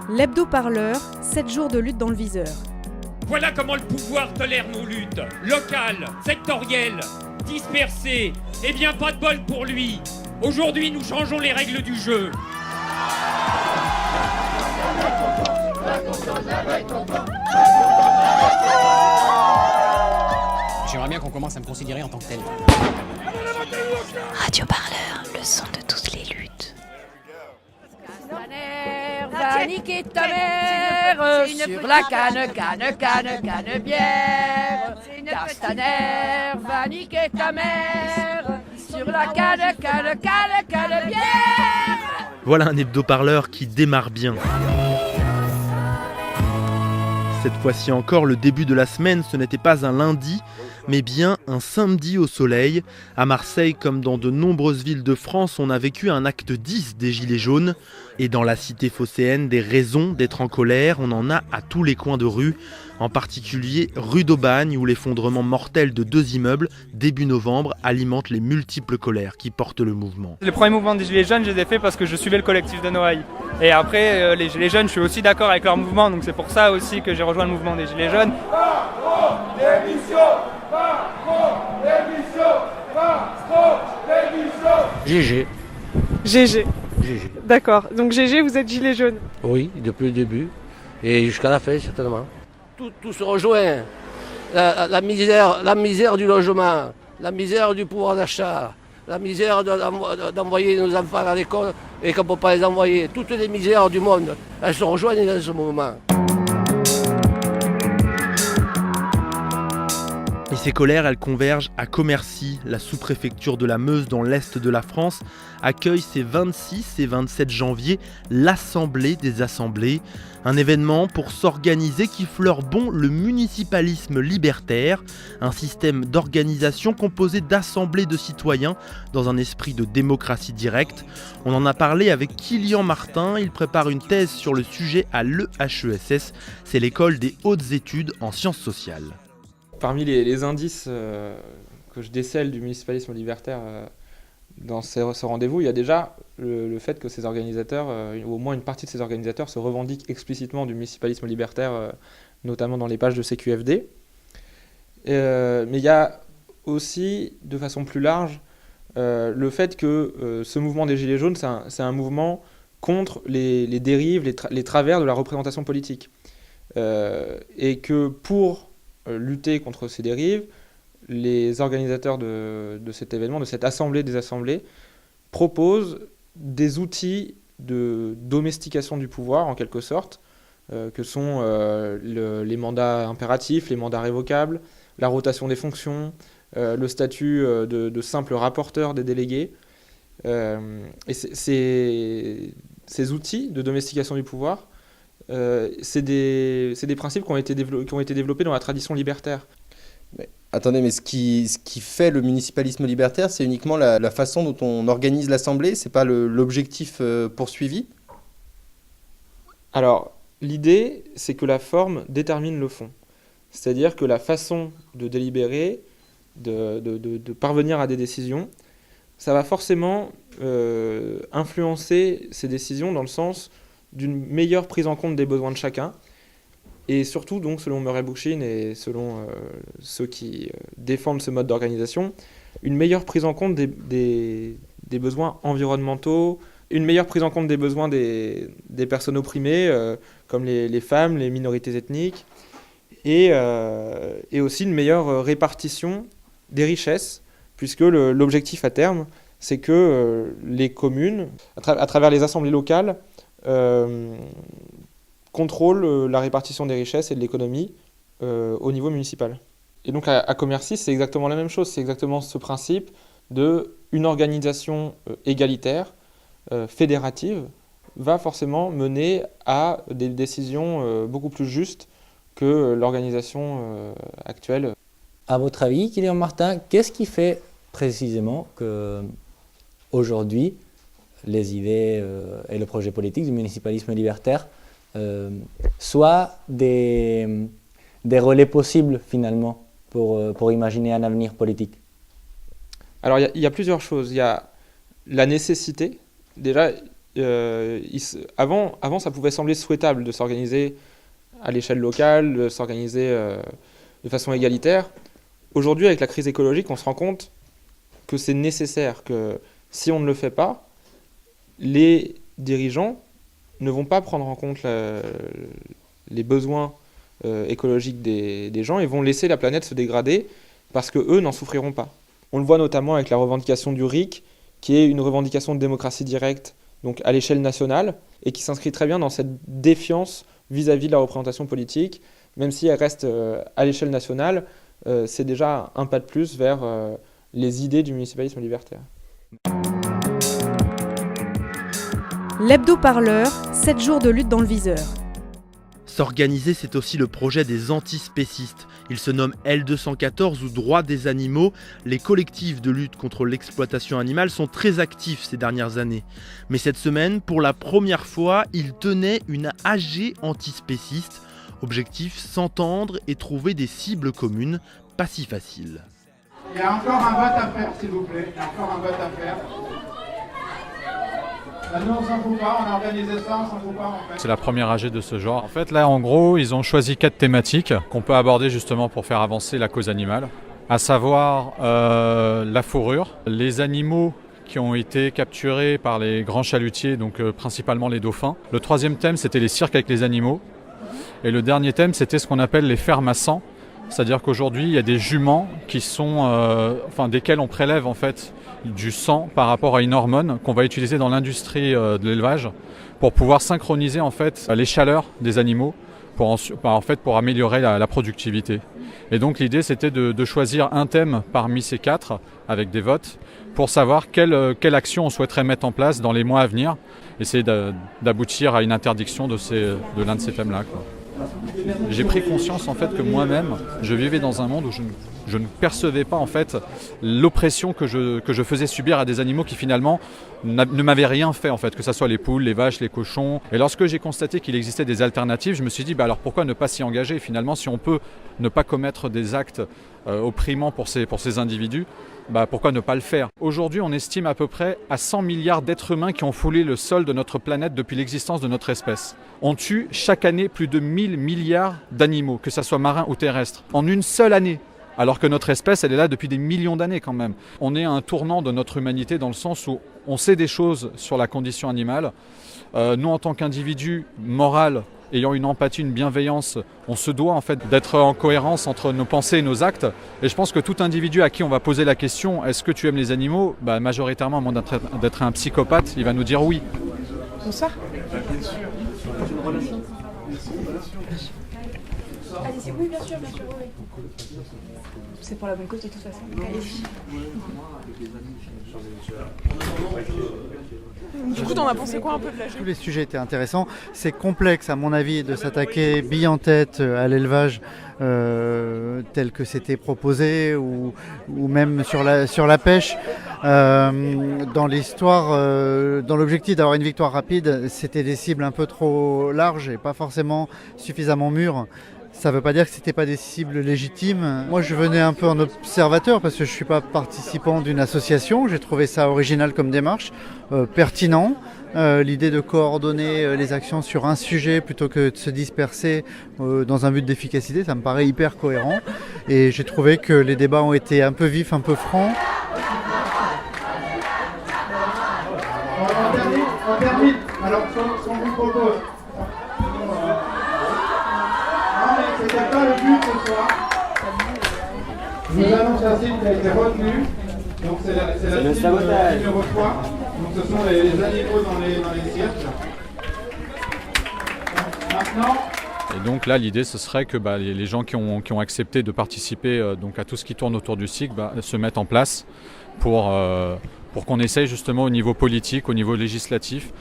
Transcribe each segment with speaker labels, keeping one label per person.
Speaker 1: L'hebdo-parleur, 7 jours de lutte dans le viseur.
Speaker 2: Voilà comment le pouvoir tolère nos luttes. Locales, sectorielles, dispersées. Eh bien, pas de bol pour lui. Aujourd'hui, nous changeons les règles du jeu.
Speaker 3: J'aimerais bien qu'on commence à me considérer en tant que tel.
Speaker 4: Radio Parleur, le son de toutes les luttes.
Speaker 5: Va niquer ta mère sur la canne bière. Castaner va niquer ta mère sur la canne bière.
Speaker 6: Voilà un hebdo-parleur qui démarre bien. Cette fois-ci encore, le début de la semaine, ce n'était pas un lundi, mais bien un samedi au soleil. À Marseille, comme dans de nombreuses villes de France, on a vécu un acte 10 des Gilets jaunes. Et dans la cité phocéenne, des raisons d'être en colère, on en a à tous les coins de rue, en particulier rue d'Aubagne, où l'effondrement mortel de 2 immeubles, début novembre, alimente les multiples colères qui portent le mouvement.
Speaker 7: Les premiers mouvements des Gilets jaunes, je les ai faits parce que je suivais le collectif de Noailles. Et après, les Gilets jaunes, je suis aussi d'accord avec leur mouvement, donc c'est pour ça aussi que j'ai rejoint le mouvement des Gilets jaunes.
Speaker 8: GG.
Speaker 9: GG. D'accord. Donc GG, vous êtes gilet jaune.
Speaker 8: Oui, depuis le début. Et jusqu'à la fin, certainement. Tout se rejoint. La misère du logement, la misère du pouvoir d'achat, la misère d'envoyer nos enfants à l'école et qu'on ne peut pas les envoyer. Toutes les misères du monde, elles se rejoignent dans ce mouvement.
Speaker 6: Et ces colères, elles convergent à Commercy. La sous-préfecture de la Meuse dans l'est de la France accueille ces 26 et 27 janvier l'Assemblée des Assemblées. Un événement pour s'organiser qui fleure bon le municipalisme libertaire, un système d'organisation composé d'assemblées de citoyens dans un esprit de démocratie directe. On en a parlé avec Kilian Martin, il prépare une thèse sur le sujet à l'EHESS, c'est l'école des hautes études en sciences sociales.
Speaker 7: Parmi les indices que je décèle du municipalisme libertaire dans ce rendez-vous, il y a déjà le fait que ces organisateurs, ou au moins une partie de ces organisateurs, se revendiquent explicitement du municipalisme libertaire, notamment dans les pages de CQFD. Mais il y a aussi, de façon plus large, le fait que ce mouvement des Gilets jaunes, c'est un mouvement contre les dérives, les travers de la représentation politique. Et que pour lutter contre ces dérives, les organisateurs de cet événement, de cette assemblée des assemblées, proposent des outils de domestication du pouvoir, en quelque sorte, que sont les mandats impératifs, les mandats révocables, la rotation des fonctions, le statut de simple rapporteur des délégués. Et ces outils de domestication du pouvoir, c'est des principes qui ont été développés dans la tradition libertaire.
Speaker 10: Mais ce qui fait le municipalisme libertaire, c'est uniquement la façon dont on organise l'Assemblée, c'est pas l'objectif poursuivi ?
Speaker 7: Alors, l'idée, c'est que la forme détermine le fond. C'est-à-dire que la façon de délibérer, de parvenir à des décisions, ça va forcément influencer ces décisions dans le sens d'une meilleure prise en compte des besoins de chacun, et surtout, donc, selon Murray Bookchin et selon ceux qui défendent ce mode d'organisation, une meilleure prise en compte des besoins environnementaux, une meilleure prise en compte des besoins des personnes opprimées, comme les femmes, les minorités ethniques, et aussi une meilleure répartition des richesses, puisque l'objectif à terme, c'est que les communes, à travers les assemblées locales, contrôle la répartition des richesses et de l'économie au niveau municipal. Et donc à Commercy, c'est exactement la même chose, c'est exactement ce principe d'une organisation égalitaire, fédérative, va forcément mener à des décisions beaucoup plus justes que l'organisation actuelle.
Speaker 11: À votre avis, Kilian Martin, qu'est-ce qui fait précisément que aujourd'hui les idées et le projet politique du municipalisme libertaire soient des relais possibles finalement pour imaginer un avenir politique?
Speaker 7: Alors il y a plusieurs choses. Il y a la nécessité. Déjà, avant, ça pouvait sembler souhaitable de s'organiser à l'échelle locale, de s'organiser de façon égalitaire. Aujourd'hui, avec la crise écologique, on se rend compte que c'est nécessaire, que si on ne le fait pas, les dirigeants ne vont pas prendre en compte les besoins écologiques des gens et vont laisser la planète se dégrader parce qu'eux n'en souffriront pas. On le voit notamment avec la revendication du RIC, qui est une revendication de démocratie directe, donc à l'échelle nationale, et qui s'inscrit très bien dans cette défiance vis-à-vis de la représentation politique, même si elle reste à l'échelle nationale, c'est déjà un pas de plus vers les idées du municipalisme libertaire.
Speaker 1: L'hebdo-parleur, 7 jours de lutte dans le viseur.
Speaker 6: S'organiser, c'est aussi le projet des antispécistes. Ils se nomment L214 ou Droits des animaux. Les collectifs de lutte contre l'exploitation animale sont très actifs ces dernières années. Mais cette semaine, pour la première fois, ils tenaient une AG antispéciste. Objectif, s'entendre et trouver des cibles communes, pas si facile.
Speaker 12: Il y a encore un vote à faire, s'il vous plaît. Il y a encore un vote à faire. Nous, on s'en fout pas, on a organisé ça, on s'en fout pas en fait.
Speaker 13: C'est la première AG de ce genre. En fait, là, en gros, ils ont choisi 4 thématiques qu'on peut aborder justement pour faire avancer la cause animale. À savoir la fourrure, les animaux qui ont été capturés par les grands chalutiers, donc principalement les dauphins. Le troisième thème, c'était les cirques avec les animaux. Et le dernier thème, c'était ce qu'on appelle les fermes à sang. C'est-à-dire qu'aujourd'hui, il y a des juments qui sont, desquels on prélève en fait du sang par rapport à une hormone qu'on va utiliser dans l'industrie de l'élevage pour pouvoir synchroniser en fait les chaleurs des animaux pour améliorer la productivité. Et donc l'idée c'était de choisir un thème parmi ces 4 avec des votes pour savoir quelle action on souhaiterait mettre en place dans les mois à venir, essayer d'aboutir à une interdiction de l'un de ces thèmes-là, quoi. J'ai pris conscience en fait que moi-même, je vivais dans un monde où je ne percevais pas en fait l'oppression que je faisais subir à des animaux qui finalement ne m'avaient rien fait en fait, que ce soit les poules, les vaches, les cochons. Et lorsque j'ai constaté qu'il existait des alternatives, je me suis dit alors pourquoi ne pas s'y engager finalement si on peut ne pas commettre des actes opprimants pour ces individus. Pourquoi ne pas le faire? Aujourd'hui, on estime à peu près à 100 milliards d'êtres humains qui ont foulé le sol de notre planète depuis l'existence de notre espèce. On tue chaque année plus de 1000 milliards d'animaux, que ce soit marins ou terrestres, en une seule année. Alors que notre espèce, elle est là depuis des millions d'années quand même. On est à un tournant de notre humanité dans le sens où on sait des choses sur la condition animale. Nous, en tant qu'individus moraux, ayant une empathie, une bienveillance, on se doit en fait d'être en cohérence entre nos pensées et nos actes. Et je pense que tout individu à qui on va poser la question « Est-ce que tu aimes les animaux ?» majoritairement, à moins d'être un psychopathe, il va nous dire oui.
Speaker 9: Où ça?
Speaker 12: Bien sûr. Une relation.
Speaker 5: Allez-y, oui, bien sûr, oui. C'est pour la bonne cause de toute façon. Allez-y.
Speaker 9: Du coup, t'en as pensé quoi un peu de la
Speaker 14: Tous les sujets étaient intéressants. C'est complexe, à mon avis, de s'attaquer bille en tête à l'élevage tel que c'était proposé ou même sur la pêche. Dans l'histoire, dans l'objectif d'avoir une victoire rapide, c'était des cibles un peu trop larges et pas forcément suffisamment mûres. Ça ne veut pas dire que ce n'était pas des cibles légitimes. Moi, je venais un peu en observateur parce que je ne suis pas participant d'une association. J'ai trouvé ça original comme démarche, pertinent. L'idée de coordonner les actions sur un sujet plutôt que de se disperser dans un but d'efficacité, ça me paraît hyper cohérent. Et j'ai trouvé que les débats ont été un peu vifs, un peu francs.
Speaker 12: On termine. Alors, ce qu'on vous propose. C'était pas le but ce soir. Je vous annonce la cible qui a été retenue. Donc c'est la cible numéro 3. Donc ce sont les animaux dans les cirques. Maintenant.
Speaker 13: Et donc là, l'idée, ce serait que les gens qui ont accepté de participer donc à tout ce qui tourne autour du cirque se mettent en place pour qu'on essaye justement au niveau politique, au niveau législatif,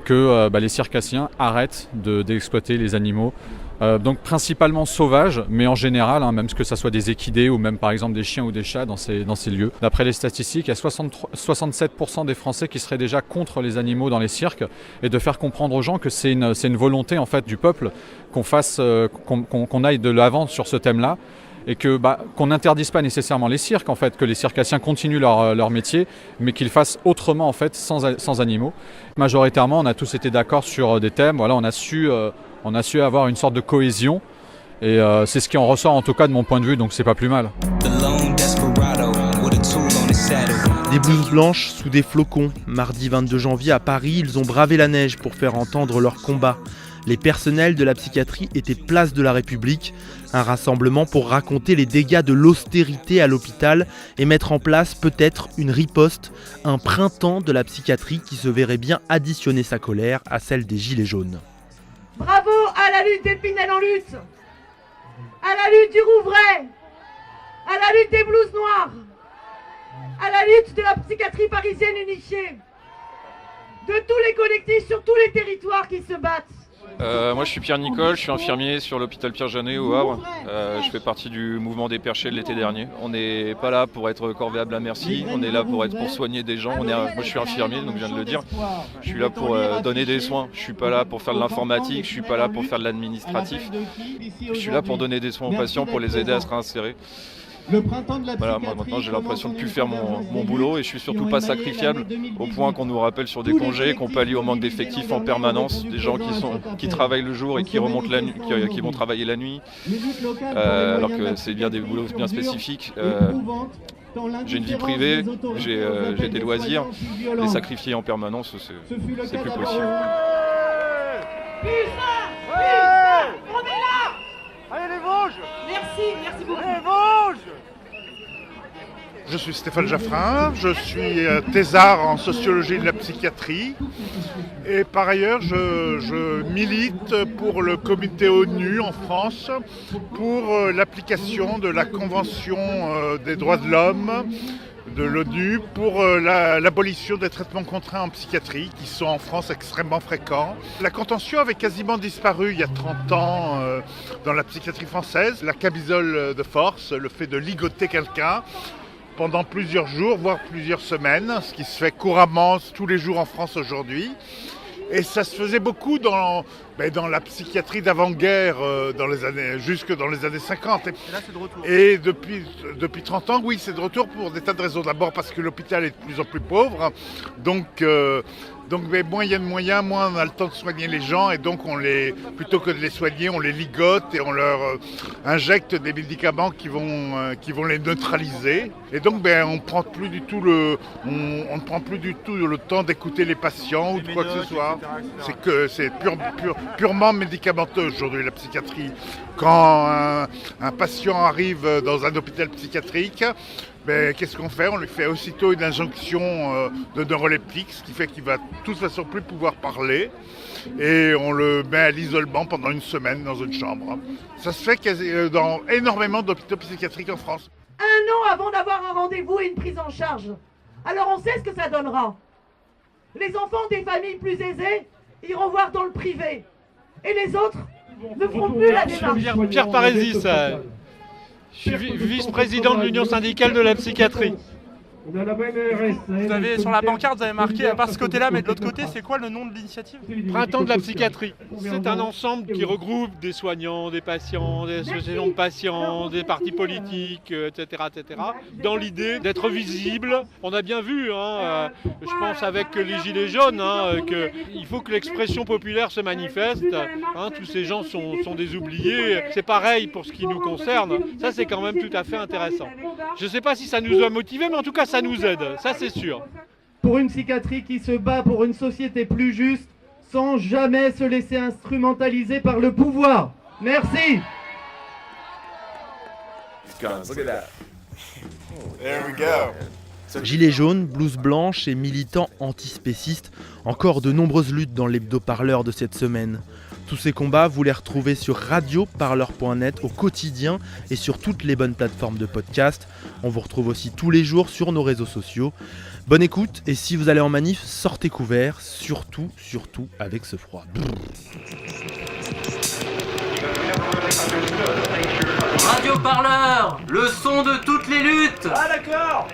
Speaker 13: que les circassiens arrêtent d'exploiter les animaux. Donc principalement sauvages, mais en général, même que ce soit des équidés ou même par exemple des chiens ou des chats dans ces lieux. D'après les statistiques, il y a 67% des Français qui seraient déjà contre les animaux dans les cirques, et de faire comprendre aux gens que c'est une volonté en fait du peuple qu'on aille de l'avant sur ce thème-là. et que qu'on n'interdise pas nécessairement les cirques, en fait, que les circassiens continuent leur métier, mais qu'ils fassent autrement, en fait, sans animaux. Majoritairement, on a tous été d'accord sur des thèmes. Voilà, on a su avoir une sorte de cohésion, et c'est ce qui en ressort, en tout cas de mon point de vue, donc c'est pas plus mal.
Speaker 6: Des blouses blanches sous des flocons. Mardi 22 janvier à Paris, ils ont bravé la neige pour faire entendre leur combat. Les personnels de la psychiatrie étaient place de la République, un rassemblement pour raconter les dégâts de l'austérité à l'hôpital et mettre en place peut-être une riposte, un printemps de la psychiatrie qui se verrait bien additionner sa colère à celle des Gilets jaunes.
Speaker 15: Bravo à la lutte d'Épinal en lutte, à la lutte du Rouvray, à la lutte des blouses noires, à la lutte de la psychiatrie parisienne unifiée, de tous les collectifs sur tous les territoires qui se battent.
Speaker 16: Moi je suis Pierre Nicole, je suis infirmier sur l'hôpital Pierre-Janet au Havre. Je fais partie du mouvement des perchés de l'été dernier. On n'est pas là pour être corvéable à merci, on est là pour soigner des gens. Moi je suis infirmier, donc je viens de le dire. Je suis là pour donner des soins, je suis pas là pour faire de l'informatique, je suis pas là pour faire de l'administratif. Je suis là pour donner des soins aux patients, pour les aider à se réinsérer. Voilà, moi maintenant j'ai l'impression de ne plus faire mon boulot et je suis surtout pas sacrifiable au point qu'on nous rappelle sur des congés, qu'on pallie au manque d'effectifs en permanence, des gens qui travaillent le jour et qui remontent la nuit, qui vont travailler la nuit, alors que c'est bien des boulots bien spécifiques. J'ai une vie privée, j'ai des loisirs, les sacrifier en permanence, c'est plus possible.
Speaker 15: On est là!
Speaker 12: Allez les Vosges!
Speaker 15: Merci beaucoup.
Speaker 12: Les Vosges! Je suis Stéphane Jaffrin, je suis thésard en sociologie de la psychiatrie et par ailleurs je milite pour le comité ONU en France pour l'application de la Convention des droits de l'homme de l'ONU pour l'abolition des traitements contraints en psychiatrie qui sont en France extrêmement fréquents. La contention avait quasiment disparu il y a 30 ans dans la psychiatrie française. La camisole de force, le fait de ligoter quelqu'un pendant plusieurs jours, voire plusieurs semaines, ce qui se fait couramment tous les jours en France aujourd'hui. Et ça se faisait beaucoup dans la psychiatrie d'avant-guerre, jusque dans les années 50.
Speaker 17: Et là, c'est de retour.
Speaker 12: Et depuis 30 ans, oui, c'est de retour pour des tas de raisons. D'abord parce que l'hôpital est de plus en plus pauvre. Donc moins il y a de moyens, moins on a le temps de soigner les gens. Et donc, plutôt que de les soigner, on les ligote et on leur injecte des médicaments qui vont les neutraliser. Et donc, on ne prend plus du tout le temps d'écouter les patients ou de quoi que ce soit. C'est purement médicamenteux aujourd'hui, la psychiatrie. Quand un patient arrive dans un hôpital psychiatrique, qu'est-ce qu'on fait? On lui fait aussitôt une injonction de neuroleptique, ce qui fait qu'il va de toute façon plus pouvoir parler. Et on le met à l'isolement pendant une semaine dans une chambre. Ça se fait dans énormément d'hôpitaux psychiatriques en France.
Speaker 15: 1 an avant d'avoir un rendez-vous et une prise en charge. Alors on sait ce que ça donnera. Les enfants des familles plus aisées iront voir dans le privé. Et les autres ne feront plus la démarche.
Speaker 18: Pierre Parésis, je suis vice-président de l'Union syndicale de la psychiatrie.
Speaker 17: Vous avez, sur la pancarte, vous avez marqué, à part ce côté-là, mais de l'autre côté, c'est quoi le nom de l'initiative?
Speaker 18: Printemps de la psychiatrie. C'est un ensemble qui regroupe des soignants, des patients, des associations de patients, des partis politiques, etc., dans l'idée d'être visible. On a bien vu, je pense avec les Gilets jaunes, qu'il faut que l'expression populaire se manifeste. Tous ces gens sont des oubliés. C'est pareil pour ce qui nous concerne. Ça, c'est quand même tout à fait intéressant. Je ne sais pas si ça nous a motivés, mais en tout cas, ça nous aide, ça c'est sûr.
Speaker 15: Pour une psychiatrie qui se bat pour une société plus juste, sans jamais se laisser instrumentaliser par le pouvoir. Merci.
Speaker 6: Gilets jaunes, blouses blanches et militants antispécistes, encore de nombreuses luttes dans l'hebdo-parleur de cette semaine. Tous ces combats, vous les retrouvez sur radioparleur.net au quotidien et sur toutes les bonnes plateformes de podcast. On vous retrouve aussi tous les jours sur nos réseaux sociaux. Bonne écoute, et si vous allez en manif, sortez couverts, surtout avec ce froid.
Speaker 19: Radioparleur, le son de toutes les luttes.
Speaker 17: Ah d'accord.